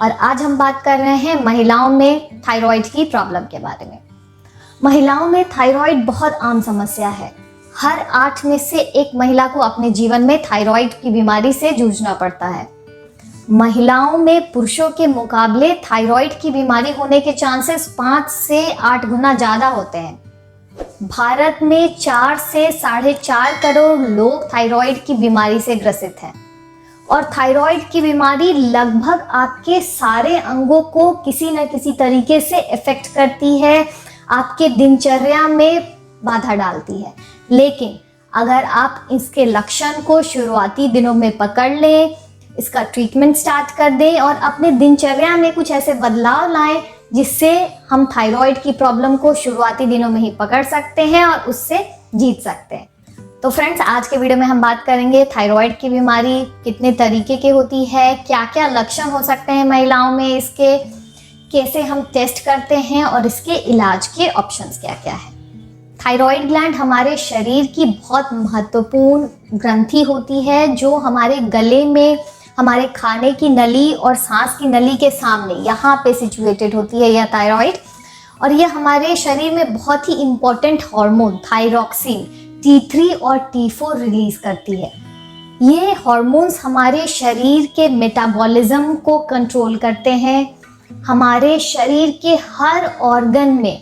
और आज हम बात कर रहे हैं महिलाओं में थायराइड की प्रॉब्लम के बारे में। महिलाओं में थायराइड बहुत आम समस्या है। हर 8 में से 1 महिला को अपने जीवन में थायराइड की बीमारी से जूझना पड़ता है। महिलाओं में पुरुषों के मुकाबले थायराइड की बीमारी होने के चांसेस 5 से 8 गुना ज़्यादा होते हैं। भारत में 4 से 4.5 करोड़ लोग थायराइड की बीमारी से ग्रसित हैं और थायराइड की बीमारी लगभग आपके सारे अंगों को किसी न किसी तरीके से इफेक्ट करती है, आपके दिनचर्या में बाधा डालती है। लेकिन अगर आप इसके लक्षण को शुरुआती दिनों में पकड़ लें, इसका ट्रीटमेंट स्टार्ट कर दें और अपने दिनचर्या में कुछ ऐसे बदलाव लाएं जिससे हम थायराइड की प्रॉब्लम को शुरुआती दिनों में ही पकड़ सकते हैं और उससे जीत सकते हैं। तो फ्रेंड्स, आज के वीडियो में हम बात करेंगे थायराइड की बीमारी कितने तरीके की होती है, क्या क्या लक्षण हो सकते हैं महिलाओं में इसके, कैसे हम टेस्ट करते हैं और इसके इलाज के ऑप्शंस क्या क्या है। थायराइड ग्लैंड हमारे शरीर की बहुत महत्वपूर्ण ग्रंथि होती है जो हमारे गले में, हमारे खाने की नली और सांस की नली के सामने यहाँ पे सिचुएटेड होती है यह थायराइड। और यह हमारे शरीर में बहुत ही इम्पोर्टेंट हार्मोन थायरॉक्सिन T3 और T4 रिलीज करती है। ये हार्मोन्स हमारे शरीर के मेटाबॉलिज्म को कंट्रोल करते हैं। हमारे शरीर के हर ऑर्गन में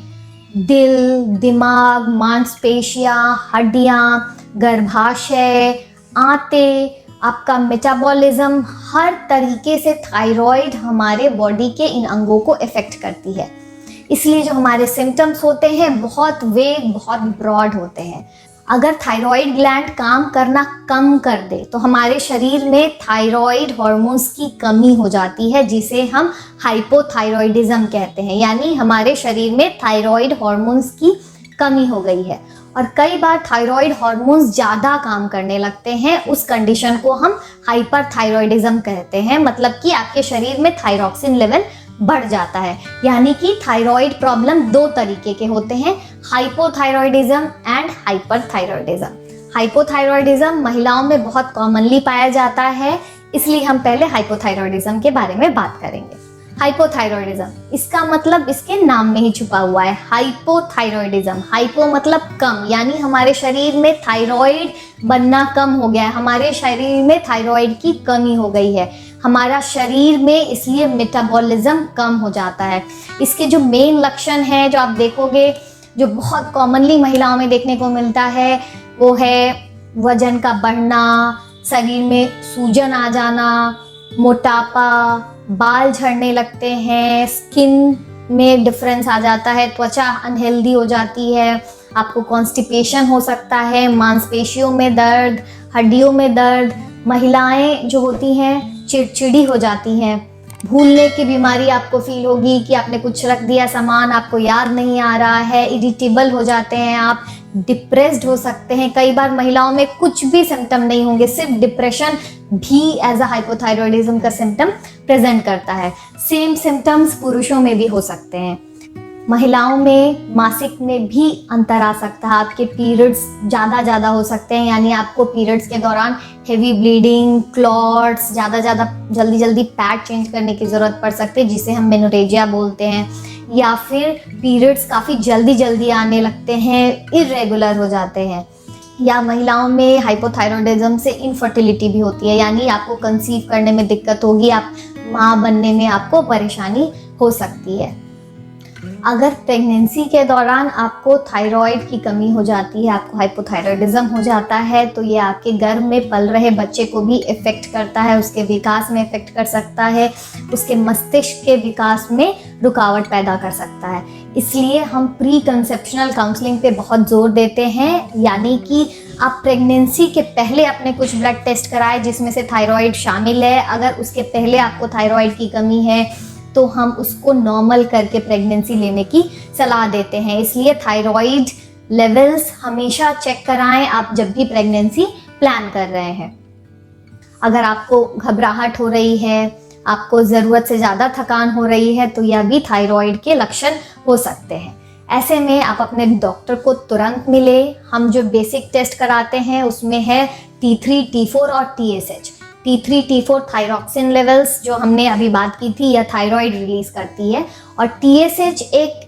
दिल, दिमाग, मांसपेशियां, हड्डियां, गर्भाशय, आंतें, आपका मेटाबॉलिज्म, हर तरीके से थायराइड हमारे बॉडी के इन अंगों को इफेक्ट करती है। इसलिए जो हमारे सिम्टम्स होते हैं बहुत वेग, बहुत ब्रॉड होते हैं। अगर थायराइड ग्लैंड काम करना कम कर दे तो हमारे शरीर में थायराइड हार्मोन्स की कमी हो जाती है जिसे हम हाइपोथायराइडिज्म कहते हैं, यानी हमारे शरीर में थायराइड हार्मोन्स की कमी हो गई है। और कई बार थायराइड हार्मोन्स ज़्यादा काम करने लगते हैं, उस कंडीशन को हम हाइपरथायराइडिज्म कहते हैं, मतलब कि आपके शरीर में थायरॉक्सिन लेवल बढ़ जाता है। यानी कि थायराइड प्रॉब्लम 2 तरीके के होते हैं, हाइपोथायराइडिज्म एंड हाइपरथायराइडिज्म। हाइपोथायराइडिज्म महिलाओं में बहुत कॉमनली पाया जाता है, इसलिए हम पहले हाइपोथायराइडिज्म के बारे में बात करेंगे। हाइपोथायराइडिज्म, इसका मतलब इसके नाम में ही छुपा हुआ है, हाइपोथायराइडिज्म। हाइपो मतलब कम, यानी हमारे शरीर में थायराइड बनना कम हो गया है, हमारे शरीर में थायराइड की कमी हो गई है, हमारा शरीर में इसलिए मेटाबॉलिज्म कम हो जाता है। इसके जो मेन लक्षण हैं जो आप देखोगे, जो बहुत कॉमनली महिलाओं में देखने को मिलता है, वो है वजन का बढ़ना, शरीर में सूजन आ जाना, मोटापा, बाल झड़ने लगते हैं, स्किन में डिफरेंस आ जाता है, त्वचा अनहेल्दी हो जाती है, आपको कॉन्स्टिपेशन हो सकता है, मांसपेशियों में दर्द, हड्डियों में दर्द, महिलाएं जो होती हैं चिड़चिड़ी हो जाती हैं, भूलने की बीमारी आपको फील होगी कि आपने कुछ रख दिया सामान, आपको याद नहीं आ रहा है, इरिटेबल हो जाते हैं आप, डिप्रेस्ड हो सकते हैं। कई बार महिलाओं में कुछ भी सिम्टम नहीं होंगे, सिर्फ डिप्रेशन भी एज अ हाइपोथायराइडिज्म का सिम्टम प्रेजेंट करता है। सेम सिम्टम्स पुरुषों में भी हो सकते हैं। महिलाओं में मासिक में भी अंतर आ सकता है, आपके पीरियड्स ज़्यादा हो सकते हैं, यानी आपको पीरियड्स के दौरान हेवी ब्लीडिंग, क्लॉट्स, जल्दी पैड चेंज करने की ज़रूरत पड़ सकती है जिसे हम मेनोरेजिया बोलते हैं, या फिर पीरियड्स काफ़ी जल्दी आने लगते हैं, इर्रेगुलर हो जाते हैं। या महिलाओं में हाइपोथायराइडिज्म से इनफर्टिलिटी भी होती है, यानी आपको कंसीव करने में दिक्कत होगी, आप माँ बनने में आपको परेशानी हो सकती है। अगर प्रेगनेंसी के दौरान आपको थायराइड की कमी हो जाती है, आपको हाइपोथायराइडिज्म हो जाता है, तो ये आपके गर्भ में पल रहे बच्चे को भी इफ़ेक्ट करता है, उसके विकास में इफ़ेक्ट कर सकता है, उसके मस्तिष्क के विकास में रुकावट पैदा कर सकता है। इसलिए हम प्री कंसेप्शनल काउंसलिंग पे बहुत जोर देते हैं, यानी कि आप प्रेगनेंसी के पहले अपने कुछ ब्लड टेस्ट कराएं जिसमें से थायराइड शामिल है। अगर उसके पहले आपको थायराइड की कमी है तो हम उसको नॉर्मल करके प्रेगनेंसी लेने की सलाह देते हैं। इसलिए थायराइड लेवल्स हमेशा चेक कराएं आप जब भी प्रेगनेंसी प्लान कर रहे हैं। अगर आपको घबराहट हो रही है, आपको ज़रूरत से ज़्यादा थकान हो रही है, तो यह भी थायराइड के लक्षण हो सकते हैं। ऐसे में आप अपने डॉक्टर को तुरंत मिले। हम जो बेसिक टेस्ट कराते हैं उसमें है T3, T4 और TSH। T3 T4 thyroxine levels जो हमने अभी बात की थी, यह थायराइड रिलीज करती है। और TSH एक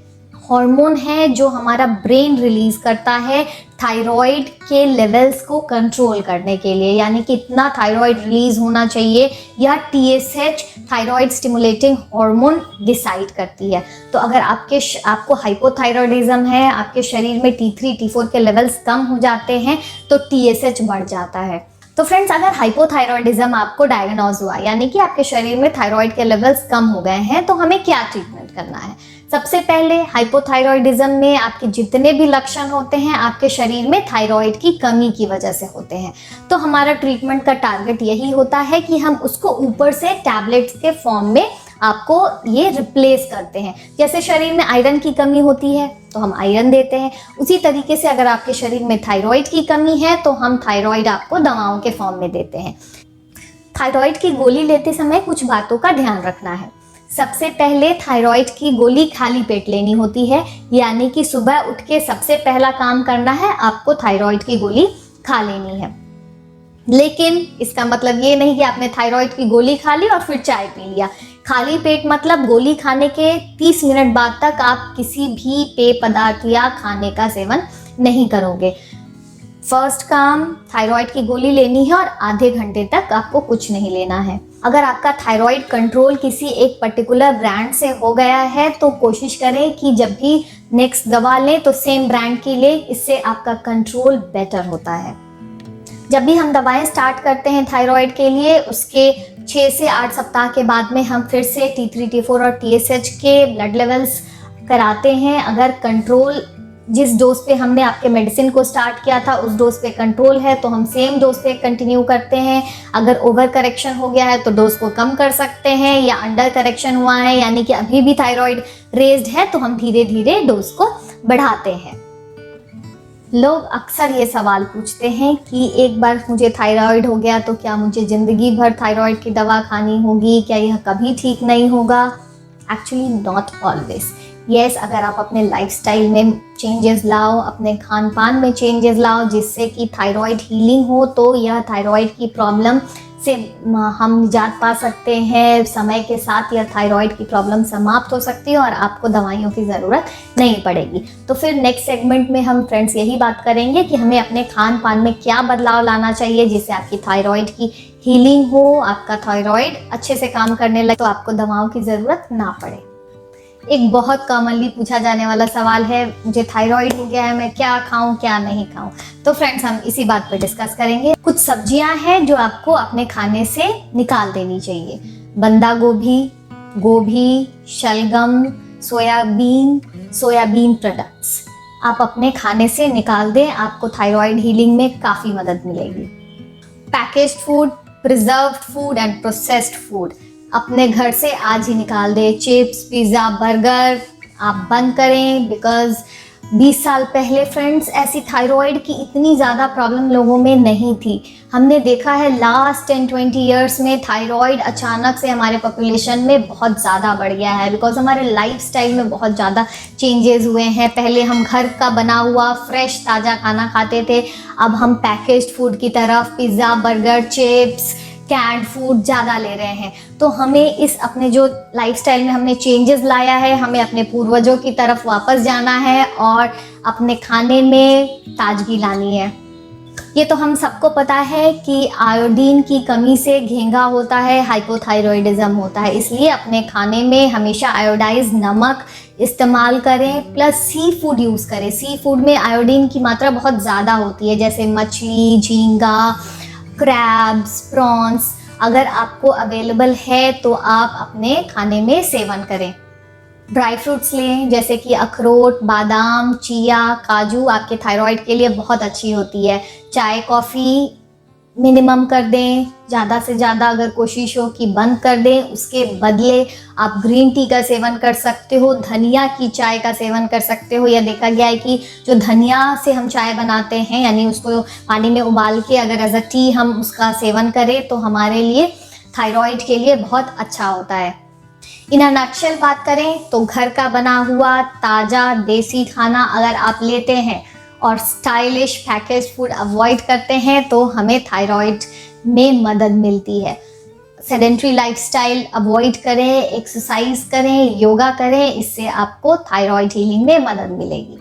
हार्मोन है जो हमारा ब्रेन रिलीज करता है थायराइड के लेवल्स को कंट्रोल करने के लिए, यानी कि इतना थायराइड रिलीज होना चाहिए, या TSH thyroid stimulating hormone decide करती है। तो अगर आपको हाइपोथायरॉयडिज्म है, आपके शरीर में T3 T4 के लेवल्स कम हो जाते हैं तो TSH बढ़ जाता है। तो फ्रेंड्स, अगर हाइपोथायरॉयडिज्म आपको डायग्नोज हुआ, यानी कि आपके शरीर में थायराइड के लेवल्स कम हो गए हैं, तो हमें क्या ट्रीटमेंट करना है? सबसे पहले हाइपोथायरॉयडिज्म में आपके जितने भी लक्षण होते हैं आपके शरीर में थायराइड की कमी की वजह से होते हैं। तो हमारा ट्रीटमेंट का टारगेट यही होता है कि हम उसको ऊपर से टैबलेट्स के फॉर्म में आपको ये रिप्लेस करते हैं। जैसे शरीर में आयरन की कमी होती है तो हम आयरन देते हैं, उसी तरीके से अगर आपके शरीर में थायराइड की कमी है तो हम थायराइड आपको दवाओं के फॉर्म में देते हैं। थायराइड की गोली लेते समय कुछ बातों का ध्यान रखना है। सबसे पहले थायराइड की गोली खाली पेट लेनी होती है, यानी कि सुबह उठ के सबसे पहला काम करना है आपको थायराइड की गोली खा लेनी है। लेकिन इसका मतलब ये नहीं कि आपने थायराइड की गोली खा ली और फिर चाय पी लिया। खाली पेट मतलब गोली खाने के 30 मिनट बाद तक आप किसी भी पेय पदार्थ या खाने का सेवन नहीं करोगे। फर्स्ट काम थायराइड की गोली लेनी है और आधे घंटे तक आपको कुछ नहीं लेना है। अगर आपका थायराइड कंट्रोल किसी एक पर्टिकुलर ब्रांड से हो गया है तो कोशिश करें कि जब भी नेक्स्ट दवा लें तो सेम ब्रांड की लें, इससे आपका कंट्रोल बेटर होता है। जब भी हम दवाएं स्टार्ट करते हैं थायराइड के लिए, उसके 6 से 8 सप्ताह के बाद में हम फिर से T3 T4 और TSH के ब्लड लेवल्स कराते हैं। अगर कंट्रोल जिस डोज पे हमने आपके मेडिसिन को स्टार्ट किया था उस डोज पे कंट्रोल है तो हम सेम डोज पे कंटिन्यू करते हैं। अगर ओवर करेक्शन हो गया है तो डोज को कम कर सकते हैं, या अंडर करेक्शन हुआ है यानी कि अभी भी थायराइड रेज्ड है तो हम धीरे धीरे डोज को बढ़ाते हैं। लोग अक्सर ये सवाल पूछते हैं कि एक बार मुझे थायराइड हो गया तो क्या मुझे ज़िंदगी भर थायराइड की दवा खानी होगी, क्या यह कभी ठीक नहीं होगा? Actually not always. यस, अगर आप अपने लाइफस्टाइल में चेंजेस लाओ, अपने खान पान में चेंजेस लाओ जिससे कि थायराइड हीलिंग हो, तो यह थायराइड की प्रॉब्लम से हम निजात पा सकते हैं। समय के साथ यह थायराइड की प्रॉब्लम समाप्त हो सकती है और आपको दवाइयों की ज़रूरत नहीं पड़ेगी। तो फिर नेक्स्ट सेगमेंट में हम फ्रेंड्स यही बात करेंगे कि हमें अपने खान पान में क्या बदलाव लाना चाहिए जिससे आपकी थायराइड की हीलिंग हो, आपका थायराइड अच्छे से काम करने लगे तो आपको दवाओं की ज़रूरत ना पड़े। एक बहुत कॉमनली पूछा जाने वाला सवाल है, मुझे थायराइड हो गया है, मैं क्या खाऊं क्या नहीं खाऊं? तो फ्रेंड्स, हम इसी बात पर डिस्कस करेंगे। कुछ सब्जियां हैं जो आपको अपने खाने से निकाल देनी चाहिए। बंदा गोभी, गोभी, शलगम, सोयाबीन प्रोडक्ट्स आप अपने खाने से निकाल दें, आपको थायराइड हीलिंग में काफ़ी मदद मिलेगी। Packaged food, preserved food and processed food अपने घर से आज ही निकाल दे। चिप्स, पिज़्ज़ा, बर्गर आप बंद करें, बिकॉज 20 साल पहले फ्रेंड्स ऐसी थायराइड की इतनी ज़्यादा प्रॉब्लम लोगों में नहीं थी। हमने देखा है लास्ट 10-20 ईयर्स में थायराइड अचानक से हमारे पॉपुलेशन में बहुत ज़्यादा बढ़ गया है, बिकॉज हमारे लाइफस्टाइल में बहुत ज़्यादा चेंजेस हुए हैं। पहले हम घर का बना हुआ फ्रेश ताज़ा खाना खाते थे, अब हम पैकेज्ड फूड की तरफ pizza, burger, chips, canned food ज़्यादा ले रहे हैं। तो हमें इस अपने जो लाइफस्टाइल में हमने चेंजेस लाया है, हमें अपने पूर्वजों की तरफ वापस जाना है और अपने खाने में ताजगी लानी है। ये तो हम सबको पता है कि आयोडीन की कमी से घेंघा होता है, हाइपोथायरॉयडिज्म होता है, इसलिए अपने खाने में हमेशा आयोडाइज नमक इस्तेमाल करें, प्लस सी फूड यूज़ करें। सी फूड में आयोडीन की मात्रा बहुत ज़्यादा होती है, जैसे मछली, झींगा, क्रैब्स, प्रॉन्स। अगर आपको अवेलेबल है तो आप अपने खाने में सेवन करें। ड्राई फ्रूट्स लें, जैसे कि अखरोट, बादाम, चिया, काजू आपके थायराइड के लिए बहुत अच्छी होती है। चाय, कॉफ़ी मिनिमम कर दें, ज़्यादा से ज़्यादा अगर कोशिश हो कि बंद कर दें। उसके बदले आप ग्रीन टी का सेवन कर सकते हो, धनिया की चाय का सेवन कर सकते हो। यह देखा गया है कि जो धनिया से हम चाय बनाते हैं, यानी उसको पानी में उबाल के अगर एज अ टी हम उसका सेवन करें तो हमारे लिए थायराइड के लिए बहुत अच्छा होता है। इन अ नटशेल बात करें तो घर का बना हुआ ताज़ा देसी खाना अगर आप लेते हैं और स्टाइलिश पैकेज फूड अवॉइड करते हैं तो हमें थायराइड में मदद मिलती है। सेडेंट्री लाइफस्टाइल अवॉइड करें, एक्सरसाइज करें, योगा करें, इससे आपको थायराइड हीलिंग में मदद मिलेगी।